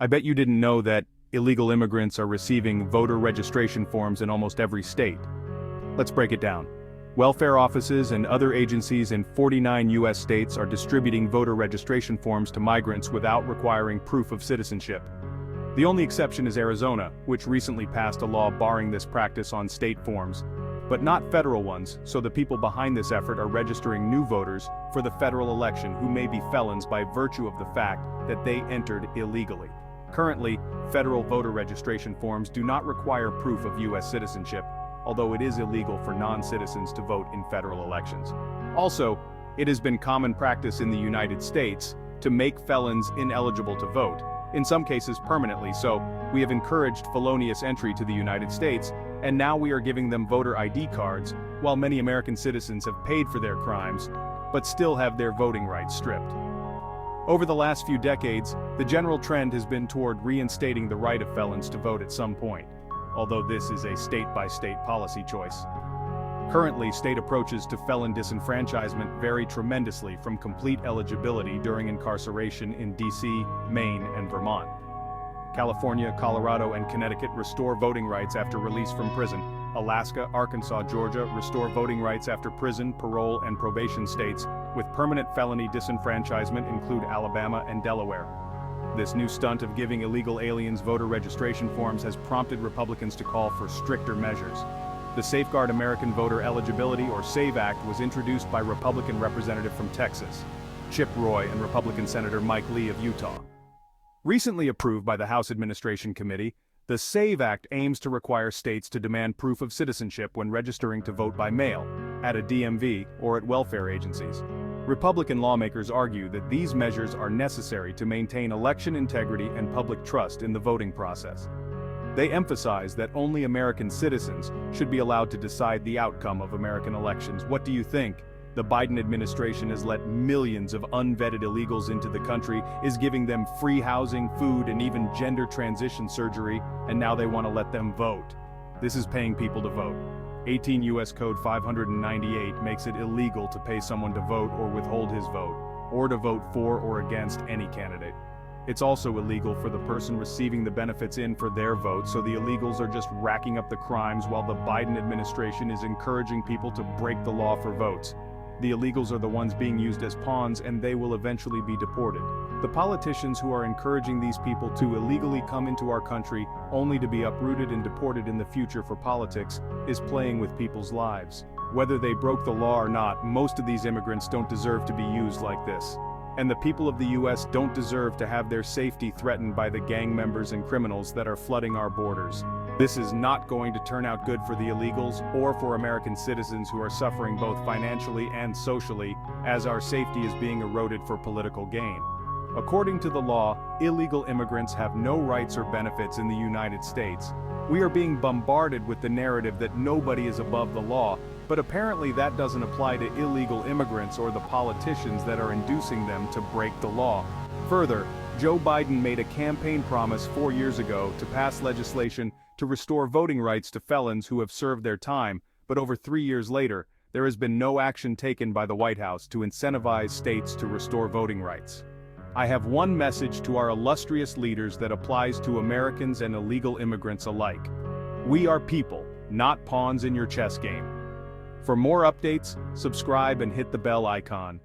I bet you didn't know that illegal immigrants are receiving voter registration forms in almost every state. Let's break it down. Welfare offices and other agencies in 49 U.S. states are distributing voter registration forms to migrants without requiring proof of citizenship. The only exception is Arizona, which recently passed a law barring this practice on state forms, but not federal ones, so the people behind this effort are registering new voters for the federal election who may be felons by virtue of the fact that they entered illegally. Currently, federal voter registration forms do not require proof of U.S. citizenship, although it is illegal for non-citizens to vote in federal elections. Also, it has been common practice in the United States to make felons ineligible to vote, in some cases permanently, so we have encouraged felonious entry to the United States, and now we are giving them voter ID cards, while many American citizens have paid for their crimes, but still have their voting rights stripped. Over the last few decades, the general trend has been toward reinstating the right of felons to vote at some point, although this is a state-by-state policy choice. Currently, state approaches to felon disenfranchisement vary tremendously from complete eligibility during incarceration in D.C., Maine, and Vermont. California, Colorado, and Connecticut restore voting rights after release from prison. Alaska, Arkansas, Georgia restore voting rights after prison, parole, and probation. States with permanent felony disenfranchisement include Alabama and Delaware. This new stunt of giving illegal aliens voter registration forms has prompted Republicans to call for stricter measures. The Safeguard American Voter Eligibility, or SAVE Act, was introduced by Republican Representative from Texas, Chip Roy, and Republican Senator Mike Lee of Utah. Recently approved by the House Administration Committee, the SAVE Act aims to require states to demand proof of citizenship when registering to vote by mail, at a DMV, or at welfare agencies. Republican lawmakers argue that these measures are necessary to maintain election integrity and public trust in the voting process. They emphasize that only American citizens should be allowed to decide the outcome of American elections. What do you think? The Biden administration has let millions of unvetted illegals into the country, is giving them free housing, food, and even gender transition surgery, and now they want to let them vote. This is paying people to vote. 18 U.S. Code 598 makes it illegal to pay someone to vote or withhold his vote, or to vote for or against any candidate. It's also illegal for the person receiving the benefits in for their vote, so the illegals are just racking up the crimes while the Biden administration is encouraging people to break the law for votes. The illegals are the ones being used as pawns, and they will eventually be deported. The politicians who are encouraging these people to illegally come into our country only to be uprooted and deported in the future for politics is playing with people's lives. Whether they broke the law or not, most of these immigrants don't deserve to be used like this. And the people of the U.S. don't deserve to have their safety threatened by the gang members and criminals that are flooding our borders. This is not going to turn out good for the illegals or for American citizens who are suffering both financially and socially as our safety is being eroded for political gain. According to the law, illegal immigrants have no rights or benefits in the United States. We are being bombarded with the narrative that nobody is above the law, but apparently that doesn't apply to illegal immigrants or the politicians that are inducing them to break the law. Further, Joe Biden made a campaign promise 4 years ago to pass legislation to restore voting rights to felons who have served their time, but over 3 years later, there has been no action taken by the White House to incentivize states to restore voting rights. I have one message to our illustrious leaders that applies to Americans and illegal immigrants alike. We are people, not pawns in your chess game. For more updates, subscribe and hit the bell icon.